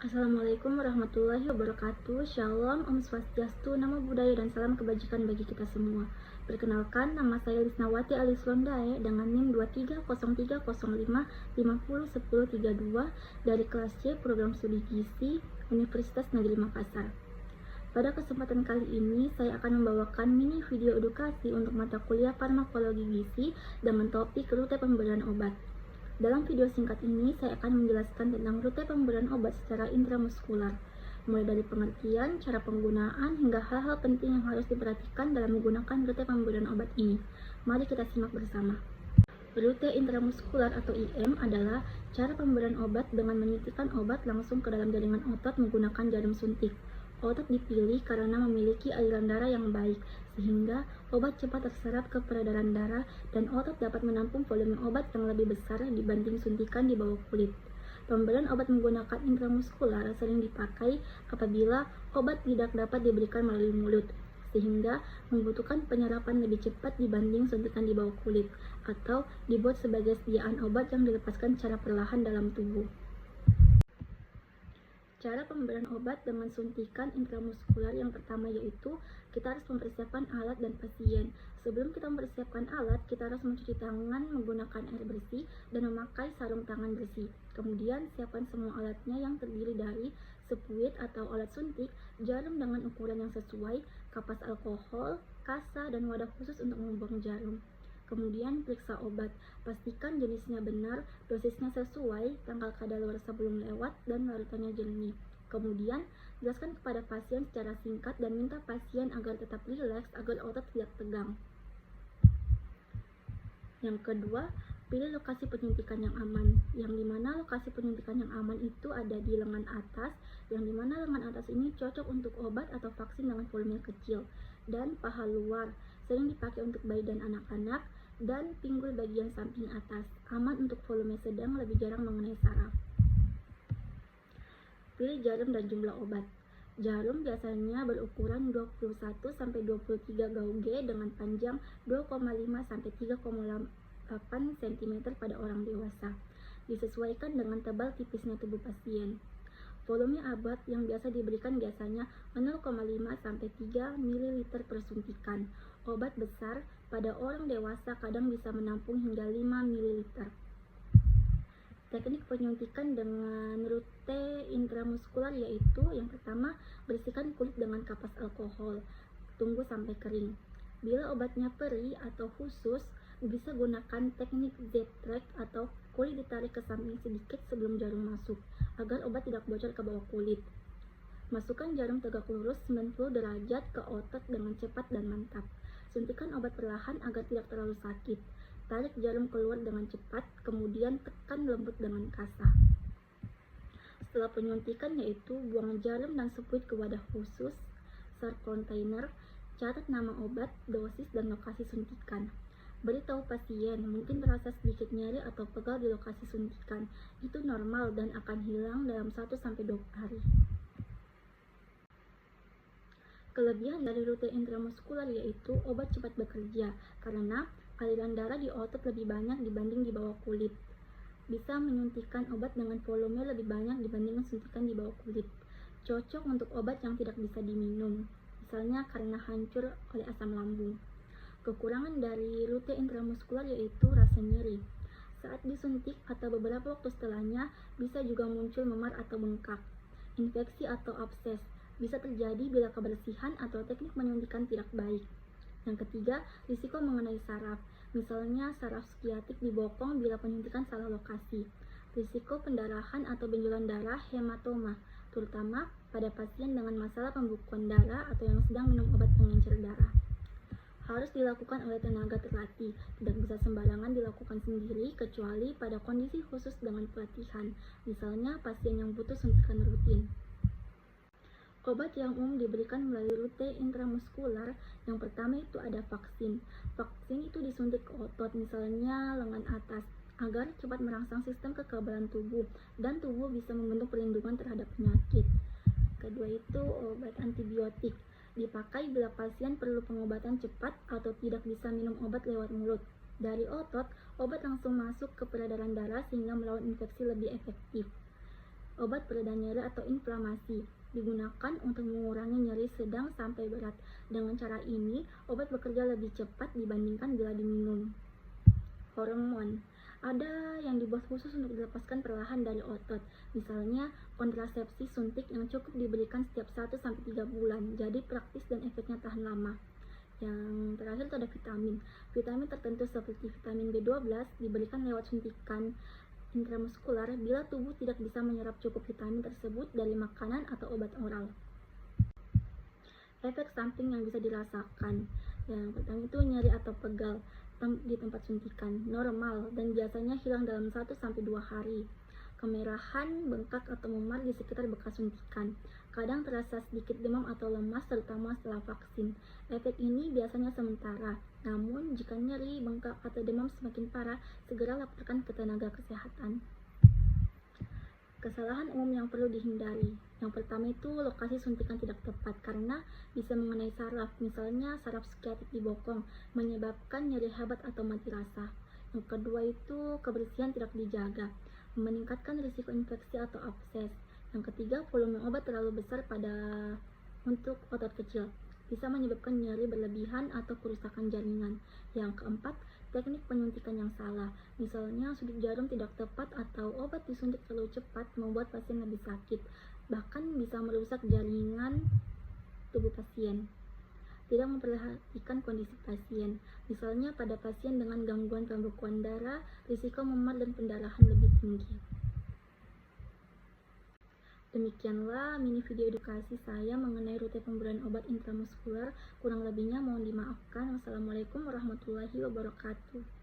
Assalamualaikum warahmatullahi wabarakatuh. Shalom, Om Swastiastu, Namo Buddhaya, dan salam kebajikan bagi kita semua. Perkenalkan, nama saya Lisnawati Alis Londae dengan NIM 230305501032 dari kelas C Program Studi Gizi Universitas Negeri Makassar. Pada kesempatan kali ini, saya akan membawakan mini video edukasi untuk mata kuliah farmakologi gizi dengan topik rute pemberian obat. Dalam video singkat ini, saya akan menjelaskan tentang rute pemberian obat secara intramuskular, mulai dari pengertian, cara penggunaan, hingga hal-hal penting yang harus diperhatikan dalam menggunakan rute pemberian obat ini. Mari kita simak bersama. Rute intramuskular atau IM adalah cara pemberian obat dengan menyuntikkan obat langsung ke dalam jaringan otot menggunakan jarum suntik. Otot dipilih karena memiliki aliran darah yang baik, sehingga obat cepat terserap ke peredaran darah dan otot dapat menampung volume obat yang lebih besar dibanding suntikan di bawah kulit. Pemberian obat menggunakan intramuskular sering dipakai apabila obat tidak dapat diberikan melalui mulut, sehingga membutuhkan penyerapan lebih cepat dibanding suntikan di bawah kulit, atau dibuat sebagai sediaan obat yang dilepaskan secara perlahan dalam tubuh. Cara pemberian obat dengan suntikan intramuskular yang pertama yaitu kita harus mempersiapkan alat dan pasien. Sebelum kita mempersiapkan alat, kita harus mencuci tangan menggunakan air bersih dan memakai sarung tangan bersih. Kemudian siapkan semua alatnya yang terdiri dari sepuit atau alat suntik, jarum dengan ukuran yang sesuai, kapas alkohol, kasa, dan wadah khusus untuk membuang jarum. Kemudian periksa obat, pastikan jenisnya benar, dosisnya sesuai, tanggal kadaluarsa belum lewat, dan larutannya jernih. Kemudian jelaskan kepada pasien secara singkat dan minta pasien agar tetap rileks agar otot tidak tegang. Yang kedua, pilih lokasi penyuntikan yang aman, yang dimana lokasi penyuntikan yang aman itu ada di lengan atas, yang dimana lengan atas ini cocok untuk obat atau vaksin dengan volume kecil, dan paha luar, sering dipakai untuk bayi dan anak-anak, dan pinggul bagian samping atas, aman untuk volume sedang, lebih jarang mengenai saraf. Pilih jarum dan jumlah obat. Jarum biasanya berukuran 21-23 gauge dengan panjang 2,5-3,8 cm pada orang dewasa. Disesuaikan dengan tebal tipisnya tubuh pasien. Volume obat yang biasa diberikan biasanya 0,5-3 ml per suntikan. Obat besar pada orang dewasa kadang bisa menampung hingga 5 ml. Teknik penyuntikan dengan rute intramuskular yaitu yang pertama, bersihkan kulit dengan kapas alkohol. Tunggu sampai kering. Bila obatnya perih atau khusus, bisa gunakan teknik Z-track atau kulit ditarik ke samping sedikit sebelum jarum masuk, agar obat tidak bocor ke bawah kulit. Masukkan jarum tegak lurus 90 derajat ke otot dengan cepat dan mantap. Suntikan obat perlahan agar tidak terlalu sakit. Tarik jarum keluar dengan cepat, kemudian tekan lembut dengan kasa. Setelah penyuntikan yaitu buang jarum dan sepuit ke wadah khusus, SAR container, catat nama obat, dosis, dan lokasi suntikan. Beritahu pasien, mungkin terasa sedikit nyeri atau pegal di lokasi suntikan. Itu normal dan akan hilang dalam 1-2 hari. Kelebihan dari rute intramuskular yaitu obat cepat bekerja karena aliran darah di otot lebih banyak dibanding di bawah kulit. Bisa menyuntikkan obat dengan volume lebih banyak dibanding suntikan di bawah kulit. Cocok untuk obat yang tidak bisa diminum, misalnya karena hancur oleh asam lambung. Kekurangan dari rute intramuskular yaitu rasa nyeri. Saat disuntik atau beberapa waktu setelahnya bisa juga muncul memar atau bengkak. Infeksi atau abses bisa terjadi bila kebersihan atau teknik menyuntikan tidak baik. Yang ketiga, risiko mengenai saraf, misalnya saraf skiatik dibokong bila penyuntikan salah lokasi. Risiko pendarahan atau benjolan darah hematoma, terutama pada pasien dengan masalah pembekuan darah atau yang sedang minum obat pengencer darah. Harus dilakukan oleh tenaga terlatih, tidak bisa sembarangan dilakukan sendiri kecuali pada kondisi khusus dengan pelatihan, misalnya pasien yang butuh suntikan rutin. Obat yang umum diberikan melalui rute intramuskular, yang pertama itu ada vaksin. Vaksin itu disuntik ke otot, misalnya lengan atas, agar cepat merangsang sistem kekebalan tubuh, dan tubuh bisa membentuk perlindungan terhadap penyakit. Kedua itu obat antibiotik, dipakai bila pasien perlu pengobatan cepat atau tidak bisa minum obat lewat mulut. Dari otot, obat langsung masuk ke peredaran darah sehingga melawan infeksi lebih efektif. obat pereda nyeri atau inflamasi. Digunakan untuk mengurangi nyeri sedang sampai berat. Dengan cara ini, obat bekerja lebih cepat dibandingkan bila diminum. Hormon. Ada yang dibuat khusus untuk dilepaskan perlahan dari otot. Misalnya, kontrasepsi suntik yang cukup diberikan setiap 1-3 bulan. Jadi praktis dan efeknya tahan lama. Yang terakhir itu ada vitamin. Vitamin tertentu seperti vitamin B12 diberikan lewat suntikan intramuskular bila tubuh tidak bisa menyerap cukup vitamin tersebut dari makanan atau obat oral. Efek samping yang bisa dirasakan. Yang pertama itu nyeri atau pegal di tempat suntikan, normal dan biasanya hilang dalam 1-2 hari. Kemerahan, bengkak atau memar di sekitar bekas suntikan. Kadang terasa sedikit demam atau lemas terutama setelah vaksin. Efek ini biasanya sementara. Namun, jika nyeri, bengkak atau demam semakin parah, segera laporkan ke tenaga kesehatan. Kesalahan umum yang perlu dihindari. Yang pertama itu lokasi suntikan tidak tepat karena bisa mengenai saraf, misalnya saraf skiatik di bokong, menyebabkan nyeri hebat atau mati rasa. Yang kedua itu kebersihan tidak dijaga, meningkatkan risiko infeksi atau abses. Yang ketiga, volume obat terlalu besar untuk otot kecil, bisa menyebabkan nyeri berlebihan atau kerusakan jaringan. Yang keempat, teknik penyuntikan yang salah, misalnya sudut jarum tidak tepat atau obat disuntik terlalu cepat membuat pasien lebih sakit, bahkan bisa merusak jaringan tubuh pasien. Tidak memperhatikan kondisi pasien, misalnya pada pasien dengan gangguan pembekuan darah, risiko memar dan pendarahan lebih tinggi. Demikianlah mini video edukasi saya mengenai rute pemberian obat intramuskular. Kurang lebihnya mohon dimaafkan. Wassalamualaikum warahmatullahi wabarakatuh.